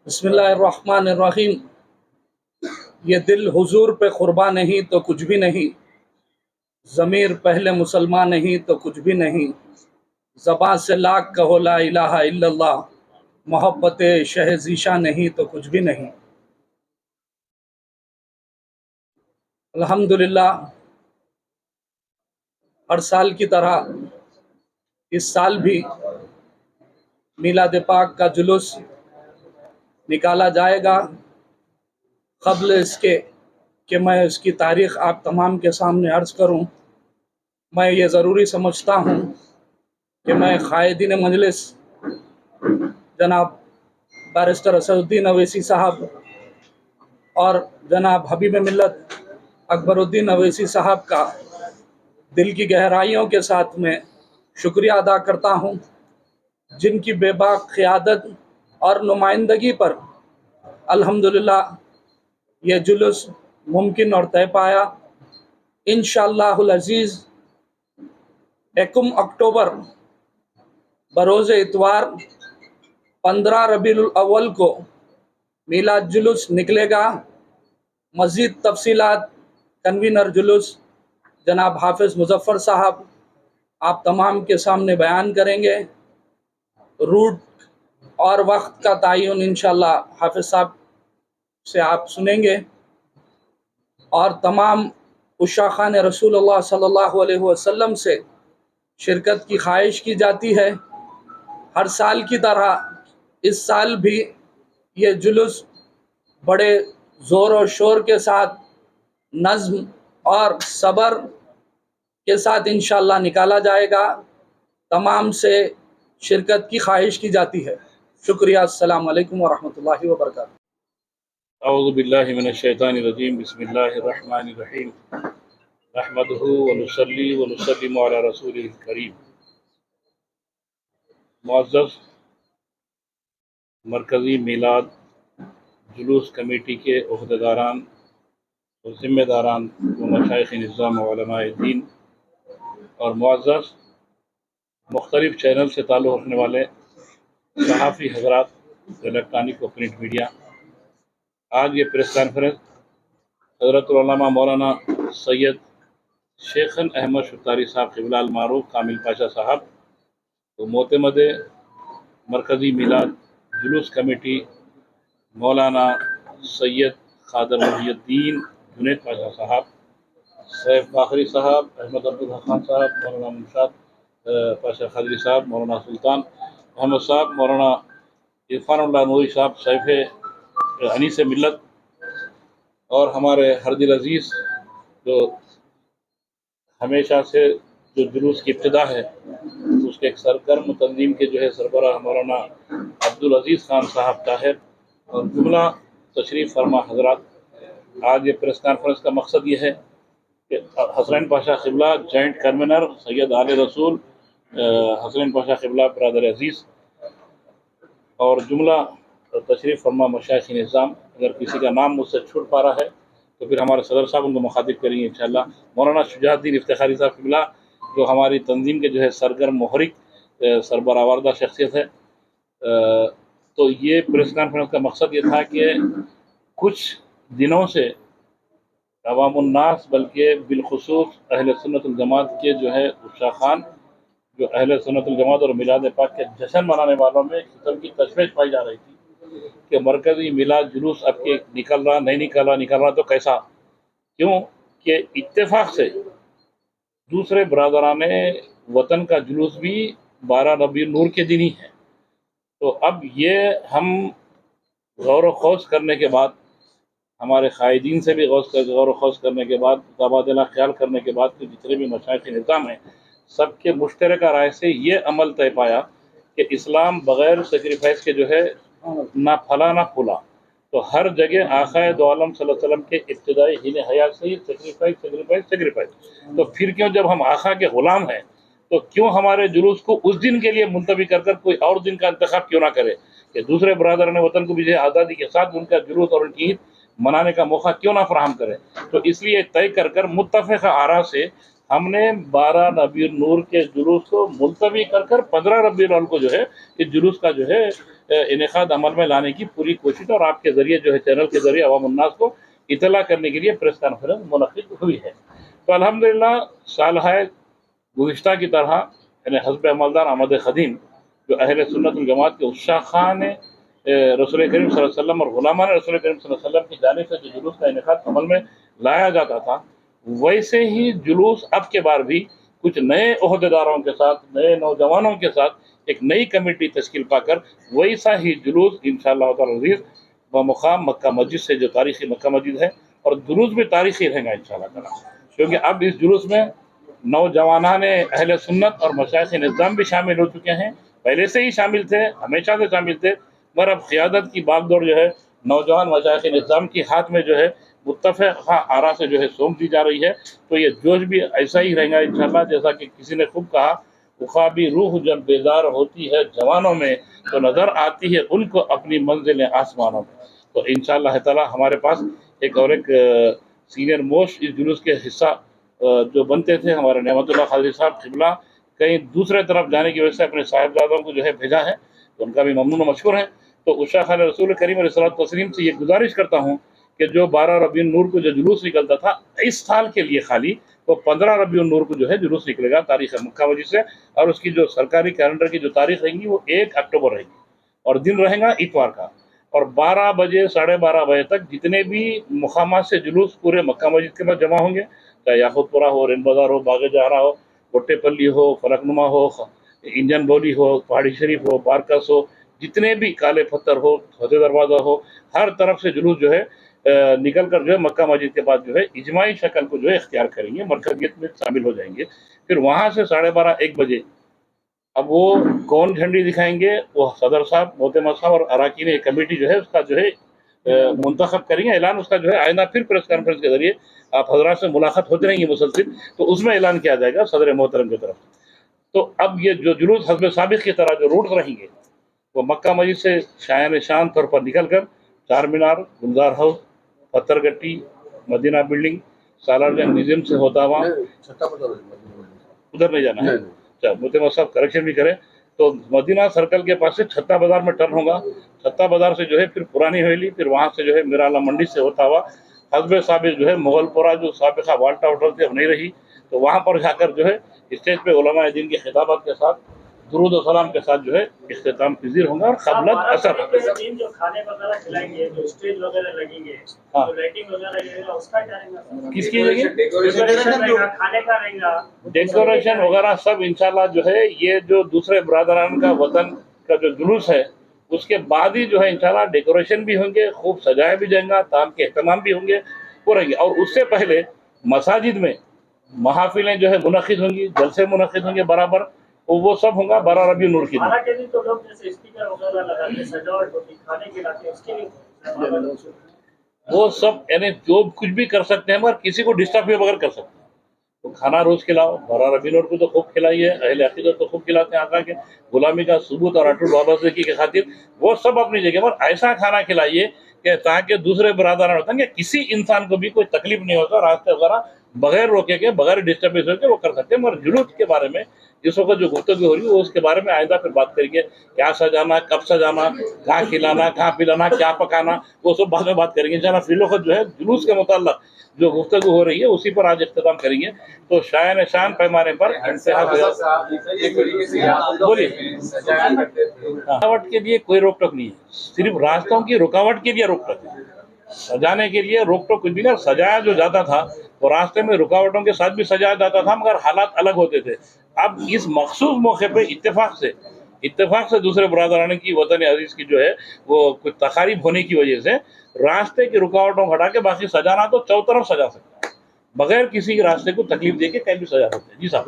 बिस्मिल्लाहिर्रहमानिर्रहीम। ये दिल हुजूर पे कुर्बा नहीं तो कुछ भी नहीं, ज़मीर पहले मुसलमान नहीं तो कुछ भी नहीं, ज़बां से लाख कहो ला इलाहा इल्लल्लाह, मोहब्बत शह ज़ीशा नहीं तो कुछ भी नहीं। अल्हम्दुलिल्लाह, हर साल की तरह इस साल भी मीलाद पाक का जुलूस निकाला जाएगा। क़ब्ल इसके कि मैं इसकी तारीख़ आप तमाम के सामने अर्ज़ करूं, मैं ये ज़रूरी समझता हूं कि मैं क़ायदीन मजलिस जनाब बैरिस्टर असदुद्दीन अवैसी साहब और जनाब हबीब मिल्लत अकबरुद्दीन अवैसी साहब का दिल की गहराइयों के साथ में शुक्रिया अदा करता हूं, जिनकी बेबाक क़ियादत और नुमाइंदगी पर अल्हम्दुलिल्लाह ये जुलूस मुमकिन और तय पाया। इंशाअल्लाहुल अज़ीज़ 1 अक्टूबर बरोज़ इतवार 15 रबीउल अव्वल को मीलाद जुलूस निकलेगा। मज़ीद तफ़सीलात कन्वीनर जुलूस जनाब हाफ़िज़ मुज़फ़्फ़र साहब आप तमाम के सामने बयान करेंगे। रूट और वक्त का तयन इंशाअल्लाह हाफ़िज़ साहब से आप सुनेंगे। और तमाम उशाख़ान रसूलुल्लाह सल्लल्लाहु अलैहि वसल्लम से शिरकत की ख्वाहिश की जाती है। हर साल की तरह इस साल भी ये जुलूस बड़े ज़ोर और शोर के साथ, नज़्म और सब्र के साथ इंशाअल्लाह निकाला जाएगा। तमाम से शिरकत की ख्वाहिश की जाती है। शुक्रिया। अस्सलामु अलैकुम व रहमतुल्लाहि व बरकातुहू। अऊज़ु बिल्लाहि मिनश शैतानिर रजीम। बिस्मिल्लाहिर रहमानिर रहीम। नहमदुहु व नुसल्ली व नुसल्लिमु अला रसूलिल करीम। मुअज़्ज़ज़ मरकज़ी मीलाद जुलूस कमेटी के ओहदेदारान और ज़िम्मेदारान व मशाइख़ निज़ाम व उलमाए दीन और मुअज़्ज़ज़ मुख्तलिफ़ चैनल से ताल्लुक़ रखने वाले सहाफ़ी हज़रात, इलेक्ट्रॉनिक व प्रिंट मीडिया, आज ये प्रेस कॉन्फ्रेंस हज़रतुल उलमा मौलाना सैयद शेखन अहमद शुतारी साहब क़िबला अल मारूफ कामिल पाशा साहब तो मोतमद मरकज़ी मिलाद जुलूस कमेटी मौलाना सैयद ख़ादर मुहियुद्दीन जुनैद पाशा साहब, सैफ बाखरी साहब, अहमद अब्दुल हक खान साहब, मौलाना मुमशाद पाशा खदरी साहब, मौलाना सुल्तान अहमद साहब, मौलाना इरफानुल्लाह नूरी साहब, सैफ अनीस मिल्लत और हमारे हरदिल अजीज़ जो हमेशा से जो जुलूस की इब्तिदा है उसके एक सरगर्म तंजीम के जो है सरबराह मौलाना अब्दुल अजीज़ खान साहब ताहिर और जुमला तशरीफ़ फरमा हज़रात, आज ये प्रेस कॉन्फ्रेंस का मकसद ये है कि हसनैन पाशा क़िबला जॉइंट कन्वीनर सैयद आले रसूल हसनैन पाशा क़िबला ब्रदर अजीज़ और जुमला तशरीफ़ फरमा मशाइख़ निज़ाम, अगर किसी का नाम मुझसे छूट पा रहा है तो फिर हमारे सदर साहब उनको मुखातिब करेंगे इंशाअल्लाह। मौलाना शुजाउद्दीन इफ्तिखारी साहब क़िबला जो हमारी तंजीम के जो है सरगर्म मोहरिक सरबरावारदा शख्सियत है। तो ये प्रेस कॉन्फ्रेंस का मकसद ये था कि कुछ दिनों से अवामुन्नास बल्कि बिलखुसूस अहले सुन्नत वल जमात के जो है उशाख़ान जो अहले सुन्नत वल जमात और मिलाद पाक के जश्न मनाने वालों में किस्म की तशवीश पाई जा रही थी कि मरकज़ी मिलाद जुलूस अब के निकल रहा नहीं निकल रहा तो कैसा, क्यों कि इत्तेफाक से दूसरे बरादरान वतन का जुलूस भी 12 रबीउल नूर के दिन ही है। तो अब ये हम गौर व खौस करने के बाद, हमारे कायदीन से भी गौर व खौस करने के बाद, तबादला ख्याल करने के बाद जितने भी मशाइख़ निज़ाम हैं सबके मुश्तरका राय से ये अमल तय पाया कि इस्लाम बग़ैर सेक्रीफाइस के जो है ना फला ना फूला। तो हर जगह आक़ाए दो आलम सल्लल्लाहु अलैहि वसल्लम के इब्तिदाई हिन हयात से ही सेक्रीफाइस। तो फिर क्यों, जब हम आक़ा के ग़ुलाम हैं तो क्यों हमारे जुलूस को उस दिन के लिए मुलतवी कर कर कोई और दिन का इंतखाब क्यों ना करे कि दूसरे बरादरान वतन को भी जो आज़ादी के साथ उनका जुलूस और उनकी ईद मनाने का मौका क्यों ना फराहम करे। तो इसलिए तय कर कर मुत्तफ़िक़ आरा से ہم نے 12 ربیع النور کے جلوس کو ملتوی کر کر 15 ربیع الاول کو جو ہے اس جلوس کا جو ہے انعقاد عمل میں لانے کی پوری کوشش، اور آپ کے ذریعے جو ہے چینل کے ذریعے عوام الناس کو اطلاع کرنے کے لیے پریس کانفرنس منعقد ہوئی ہے۔ تو الحمدللہ سالہ گزشتہ کی طرح یعنی حزب عملدار آمد قدیم جو اہل سنت الجماعت کے عشاقان رسول کریم صلی اللہ علیہ وسلم اور غلامان رسول کریم صلی اللہ علیہ وسلم کی جانب سے جو جلوس کا انعقاد عمل میں لایا جاتا تھا، ویسے ہی جلوس اب کے بار بھی کچھ نئے عہدیداروں کے ساتھ، نئے نوجوانوں کے ساتھ ایک نئی کمیٹی تشکیل پا کر ویسا ہی جلوس انشاءاللہ تعالی عزیز بمقام مکہ مسجد سے جو تاریخی مکہ مسجد ہے، اور جلوس بھی تاریخی رہے گا انشاءاللہ تعالی، کیونکہ اب اس جلوس میں نوجوانان اہل سنت اور مشائخ نظام بھی شامل ہو چکے ہیں، پہلے سے ہی شامل تھے، ہمیشہ سے شامل تھے، مگر اب قیادت کی باغ دوڑ جو ہے نوجوان مشائخ نظام کی ہاتھ میں جو ہے متفقہ آرا سے جو ہے سونپ دی جا رہی ہے۔ تو یہ جوش بھی ایسا ہی رہے گا انشاءاللہ، جیسا کہ کسی نے خوب کہا، اخابی روح جب بیدار ہوتی ہے جوانوں میں تو نظر آتی ہے ان کو اپنی منزل آسمانوں میں۔ تو انشاءاللہ تعالی ہمارے پاس ایک سینئر موسٹ اس جلوس کے حصہ جو بنتے تھے ہمارے نعمت اللہ قادری صاحب قبلہ، کہیں دوسرے طرف جانے کی وجہ سے اپنے صاحبزادوں کو جو ہے بھیجا ہے، تو ان کا بھی ممنون و مشکور ہے۔ تو عشاقان رسول کریم علیہ الصلوۃ والتسلیم سے یہ گزارش کرتا ہوں کہ جو 12 ربیع النور کو جو جلوس نکلتا تھا اس سال کے لیے خالی، وہ 15 ربیع النور کو جو ہے جلوس نکلے گا تاریخ مکہ مسجد سے، اور اس کی جو سرکاری کیلنڈر کی جو تاریخ رہیں گی وہ 1 اکتوبر رہے گی، اور دن رہے گا اتوار کا، اور 12 بجے 12:30 بجے تک جتنے بھی مقامات سے جلوس پورے مکہ مسجد کے پاس جمع ہوں گے، چاہے یاقوت پورہ ہو، رین بازار ہو، باغ جہرہ ہو، گٹے پلی ہو، فلک نما ہو، انجن بولی ہو، پہاڑی شریف ہو، بارکس ہو، جتنے بھی کالے پتھر ہو، فتح دروازہ ہو، ہر طرف سے جلوس جو ہے نکل کر جو ہے مکہ مسجد کے بعد جو ہے اجماعی شکل کو جو ہے اختیار کریں گے، مرکزیت میں شامل ہو جائیں گے۔ پھر وہاں سے 12:30 1 بجے اب وہ کون جھنڈی دکھائیں گے، وہ صدر صاحب، محتمہ صاحب اور اراکین کمیٹی جو ہے اس کا جو ہے منتخب کریں گے، اعلان اس کا جو ہے آئندہ پھر پریس کانفرنس کے ذریعے آپ حضرات سے ملاقات ہوتی رہیں گی مسلسل، تو اس میں اعلان کیا جائے گا صدر محترم کی طرف۔ تو اب یہ جو جلوس حزب سابق کی طرح جو روٹ رہیں گے وہ مکہ مسجد سے شایان شان طور پر نکل کر چار مینار، گلزار ہاؤس، پتھر گٹی، مدینہ بلڈنگ، سالار جنگ میوزیم سے ہوتا ہوا، ادھر نہیں جانا ہے، محتمہ صاحب کریکشن بھی کریں، تو مدینہ سرکل کے پاس سے چھتا بازار میں ٹرن ہوگا، چھتا بازار سے جو ہے پھر پرانی حویلی، پھر وہاں سے جو ہے میرالہ منڈی سے ہوتا ہوا حزب سابق جو ہے مغل پورہ جو سابقہ والٹا ہوٹل تھی اب نہیں رہی، تو وہاں پر جا کر جو ہے اسٹیج پہ علماء دین کے خطابات کے ساتھ درود و سلام کے ساتھ جو ہے اختتام پذیر ہوں گا، اور قبلت اثر جو کھانے وغیرہ کھلائیں گے، جو اسٹیج وغیرہ لگیں گے، جو لائٹنگ وغیرہ لگے گا، اس کا کیا رہے گا؟ کس کی جگہ کھانے کا رہے گا، ڈیکوریشن وغیرہ سب انشاءاللہ جو ہے یہ جو دوسرے برادران کا وطن کا جو جلوس ہے اس کے بعد ہی جو ہے انشاءاللہ ڈیکوریشن بھی ہوں گے، خوب سجائے بھی جائیں گا، تام کے اہتمام بھی ہوں گے، وہ رہیں گے، اور اس سے پہلے مساجد میں محافلیں جو ہے منعقد ہوں گی، جلسے منعقد ہوں گے برابر، وہ سب ہوں گا 12 ربیع النور کی دن۔ حالانکہ بھی تو لوگ جیسے اسپیکر وغیرہ لگاتے سجاوٹ ہوتی کھانے کے لاتے، اس کے لیے وہ سب یعنی جو کچھ بھی کر سکتے ہیں مگر کسی کو ڈسٹرب بھی بغیر کر سکتے ہیں، تو کھانا روز کھلاؤ، 12 ربیع النور کو تو خوب کھلائیے، اہل عقیدت کو خوب کھلاتے ہیں، آقا کے غلامی کا ثبوت اور اٹوٹ وابستگی کی خاطر وہ سب اپنی جگہ پر ایسا کھانا کھلائیے کہ تاکہ دوسرے برادران ہوتے ہیں کہ کسی انسان کو بھی کوئی تکلیف نہیں ہوتا، راستے وغیرہ بغیر روکے کے، بغیر ڈسٹربنس ہو کے وہ کر سکتے ہیں۔ مگر جلوس کے بارے میں اس وقت جو گفتگو ہو رہی ہے وہ اس کے بارے میں آئندہ پھر بات کریں گے، کیا سجانا، کب سجانا، کہاں کھلانا، کہاں پلانا، کیا پکانا، وہ سب بعد میں بات کریں گے انشاءاللہ۔ فی الوقت جو ہے جلوس کے متعلق جو گفتگو ہو رہی ہے اسی پر آج اختتام کریں گے۔ تو شایان شان پیمانے پر بولیے رکاوٹ کے لیے کوئی روک ٹوک نہیں ہے، صرف راستوں کی رکاوٹ کے لیے روک ٹوک ہے، سجانے کے لیے روک ٹوک کچھ بھی نہیں۔ سجایا جو جاتا تھا وہ راستے میں رکاوٹوں کے ساتھ بھی سجایا جاتا تھا مگر حالات الگ ہوتے تھے۔ اب اس مخصوص موقع پہ اتفاق سے دوسرے برادران کی وطن عزیز کی جو ہے وہ کچھ تقاریب ہونے کی وجہ سے راستے کی رکاوٹوں کو ہٹا کے باقی سجانا تو چوطرف سجا سکتا ہے، بغیر کسی راستے کو تکلیف دے کے کہیں بھی سجا سکتے ہیں۔ جی صاحب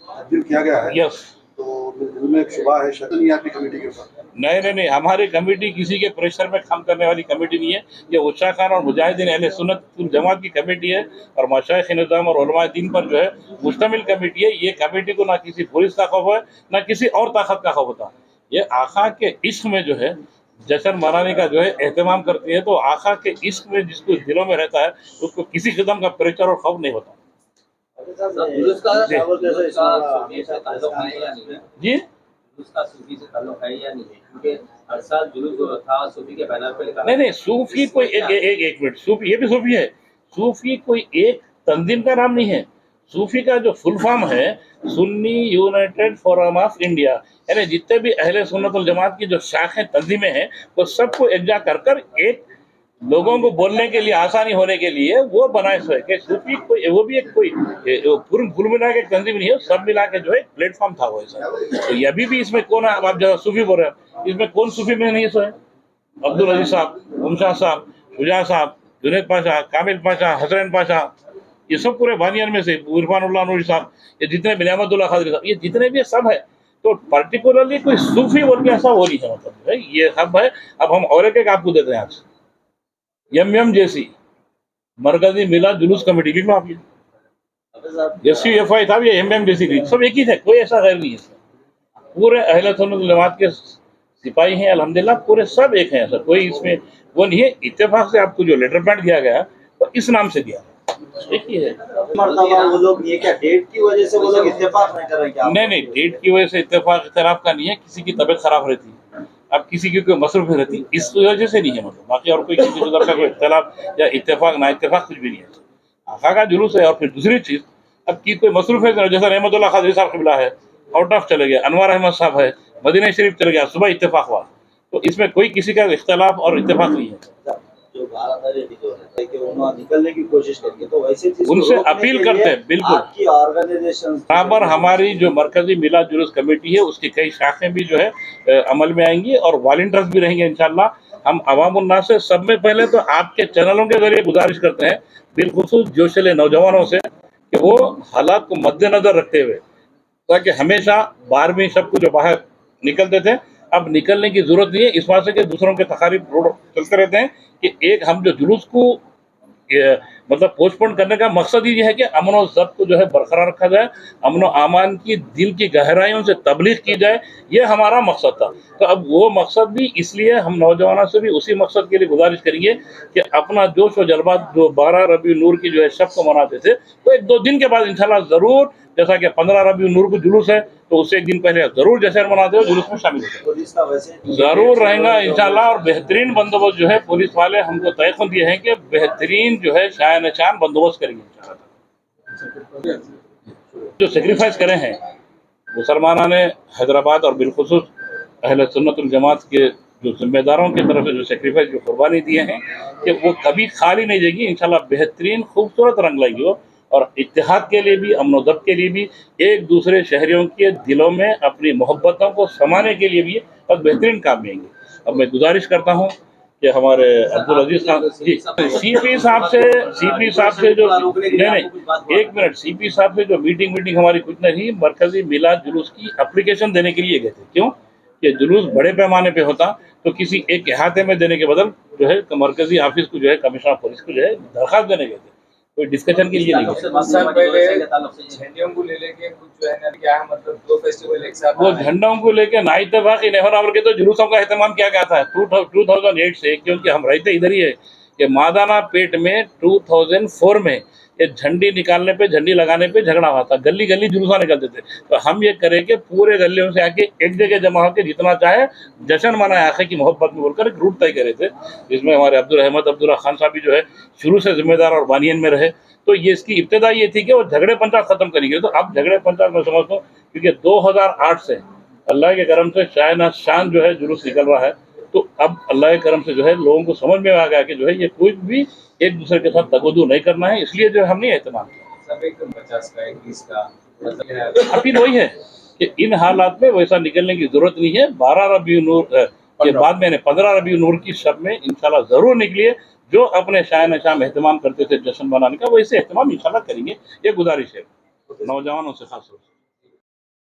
تبدیل کیا گیا ہے، یس، تو دل میں ایک شبہ ہے، شک نہیں آپ کی کمیٹی کے اوپر؟ نہیں، ہماری کمیٹی کسی کے پریشر میں کام کرنے والی کمیٹی نہیں ہے، یہ عشاقان اور مجاہدین اہل سنت الجماعت کی کمیٹی ہے، اور مشائخ نظام اور علماء دین پر جو ہے مشتمل کمیٹی ہے۔ یہ کمیٹی کو نہ کسی پولیس کا خوف ہے نہ کسی اور طاقت کا خوف ہوتا، یہ آقا کے عشق میں جو ہے जश्न मनाने का जो है एहतमाम करती है, तो आका के इश्क में जिसको दिलों में रहता है उसको किसी किस्म का प्रेशर और खौफ नहीं होता। जी उसका सूफी से ताल्लुक है या नहीं है? क्योंकि हर साल जुलूस जो था सूफी के बैनर पे निकाला। नहीं, सूफी कोई एक मिनट, सूफी ये भी सूफी है। सूफी कोई एक तंजीम का नाम नहीं है। सूफी का जो फुल फॉर्म है Sunni United forum of India, यानी जितने भी अहले सुन्नत वल जमात की जो शाखें तंजीमें हैं वो सबको एकजा कर कर एक लोगों को बोलने के लिए आसानी होने के लिए वो बनाए हुए कि सूफी कोई वो भी एक कोई कुल मिला के एक तंजीम नहीं है, सब मिला के जो है प्लेटफॉर्म था वो ऐसा। तो ये अभी भी इसमें कौन है? अब आप जरा सूफी बोल रहे हैं, इसमें कौन सूफी में नहीं है? अब्दुल अजीज साहब, उमशाह साहब, शुजा साहब, जुनैद पाशा, कामिल पाशा, हसरैन पाशा, ये सब पूरे बानियान में से, इरफानुल्लाह नूरी साहब, ये जितने भी नियामतुल्लाह खादरी साहब, ये जितने भी सब है। तो पर्टिकुलरली कोई सूफी बोल के ऐसा वो नहीं है, मतलब ये सब है। अब हम और एक आपको देते हैं आज एम जैसी मरकजी मिलाद जुलूस कमेटी लिख लो आप, ये SUFI था, ये MM जैसी थी, सब एक ही थे, कोई ऐसा गैर नहीं है। पूरे अहले सुन्नत वल जमात के सिपाही हैं अल्हम्दुलिल्लाह, पूरे सब एक हैं, ऐसा कोई इसमें वो नहीं है। इत्तेफाक से आपको जो लेटर पैड दिया गया तो इस नाम से दिया, एक ही है। वो लोग ये क्या डेट की वजह से वो लोग इत्तेफाक नहीं कर रहे क्या? नहीं, डेट की वजह से इत्तेफाक इख्तिलाफ का नहीं है, किसी की तबीयत खराब रहती, अब किसी की कोई मसरूफ रहती, इस वजह से नहीं है, मतलब बाकी और कोई किसी तरह का कोई इख्तिलाफ या इत्तेफाक ना इत्तेफाक कुछ भी नहीं है। आका का जुलूस है। और फिर दूसरी चीज़, अब की कोई मसरूफ है, जैसा रहमतुल्लाह खादरी साहब क़िबला है, आउट ऑफ चले गए, अनवर अहमद साहब है, मदीना शरीफ चले गया, सुबह इत्तेफाक हुआ, तो इसमें कोई किसी का इख्तिलाफ और इत्तेफाक नहीं है। जो कि उन्होंने निकलने की कोशिश करके, तो वैसे उनसे अपील करते हैं, बिल्कुल आपकी ऑर्गेनाइजेशन बराबर हमारी जो मरकजी मिलाद जुलूस कमेटी है उसकी कई शाखें भी जो है अमल में आएंगी और वॉलंटियर्स भी रहेंगे इंशाल्लाह। हम अवामुन्नास से सब में पहले तो आपके चैनलों के जरिए गुजारिश करते हैं, बिलखुसूस जोशले नौजवानों से, कि वो हालात को मद्देनजर रखते हुए, ताकि हमेशा 12वीं सब कुछ जो बाहर निकलते थे, अब निकलने की जरूरत नहीं है, इस बात से कि दूसरों के तकारीब रोड चलते रहते हैं कि एक हम जो जुलूस को मतलब पोस्टपोन करने का मकसद ही है कि अमन और ज़ब्त को जो है बरकरार रखा जाए, अमन और आमान की दिल की गहराइयों से तबलीग की जाए, ये हमारा मकसद था। तो अब वो मकसद भी, इसलिए हम नौजवानों से भी उसी मकसद के लिए गुजारिश करेंगे कि अपना जोश और जज्बा जो 12 रबी नूर की जो है शब को मनाते थे, वो 1-2 दिन के बाद इंशाल्लाह ज़रूर, जैसा कि 15 रबी नूर को जुलूस है तो उससे एक दिन पहले ज़रूर जश्न मनाते हो, जुलूस में शामिल होते ज़रूर रहेगा इंशाल्लाह। और बेहतरीन बंदोबस्त जो है पुलिस वाले हमको तयक़ुन दिए हैं कि बेहतरीन जो है शाय निशान बंदोबस्त करेंगे इंशाल्लाह। जो सेक्रीफाइस करे हैं मुसलमाना ने हैदराबाद और बिलखुसूस अहले सुन्नत वल जमात के जो जिम्मेदारों की तरफ से जो सेक्रीफाइस जो कुर्बानी दिए हैं कि वो कभी खाली नहीं जाएगी इंशाल्लाह। बेहतरीन खूबसूरत रंग लाएगी वो, और इत्तेहाद के लिए भी, अमन व ज़ब्त के लिए भी, एक दूसरे शहरियों के दिलों में अपनी मोहब्बतों को समाने के लिए भी और बेहतरीन काम में आएंगे। अब मैं गुजारिश करता हूँ कि हमारे अब्दुल अजीज साहब जी, CP साहब से जो नहीं एक मिनट, CP साहब से जो मीटिंग हमारी कुछ नहीं, मरकजी मिलाद जुलूस की एप्लीकेशन देने के लिए गए थे। क्यों कि जुलूस बड़े पैमाने पे होता तो किसी एक इहाते में देने के बदल जो है मरकजी ऑफिस को जो है कमिश्नर पुलिस को जो है दरख्वास्त देने गए थे, कोई डिस्कशन के लिए नहीं गए। झंडियों को ले लेके कुछ जो है ना क्या है, मतलब 2 फेस्टिवल एक साथ, वो झंडों को लेके ना इत्तेफाक नहीं होना के तो जुलूसों का एहतमाम किया गया था 2008 से, क्योंकि हम रहते इधर ही है कि मादाना पेट में 2004 में ये झंडी निकालने पे, झंडी लगाने पे झगड़ा हुआ था, गली गली जुलूसा निकलते थे। तो हम ये करें कि पूरे गलियों से आके एक जगह जमा होकर जितना चाहे जश्न मनाए आखे की मोहब्बत में बोलकर एक रूट तय करे थे, जिसमें हमारे अब्दुल्ला खान साहब भी जो है शुरू से जिम्मेदार और बानियन में रहे। तो ये इसकी इब्तिदा ये थी कि वो झगड़े पंचायत ख़त्म करेंगे। तो अब झगड़े पंचायत में समझता हूँ क्योंकि 2008 से अल्लाह के करम से शायना शान जो है जुलूस निकल रहा है, तो अब अल्लाह के करम से जो है लोगों को समझ में आ गया कि जो है ये कोई भी एक दूसरे के साथ तगोदू नहीं करना है, इसलिए जो हमने एहतमाम किया। सब एकदम 50 का 21 का मतलब अपील वही है कि इन हालात में वैसा निकलने की जरूरत नहीं है। 12 रबी नूर के बाद मैंने 15 रबी नूर की शब में इंशाल्लाह ज़रूर निकलिए। जो अपने शायन शाम एहतमाम करते थे जश्न मनाने का, वैसे एहतमाम इंशाल्लाह करेंगे, ये गुजारिश है नौजवानों से खास तौर से।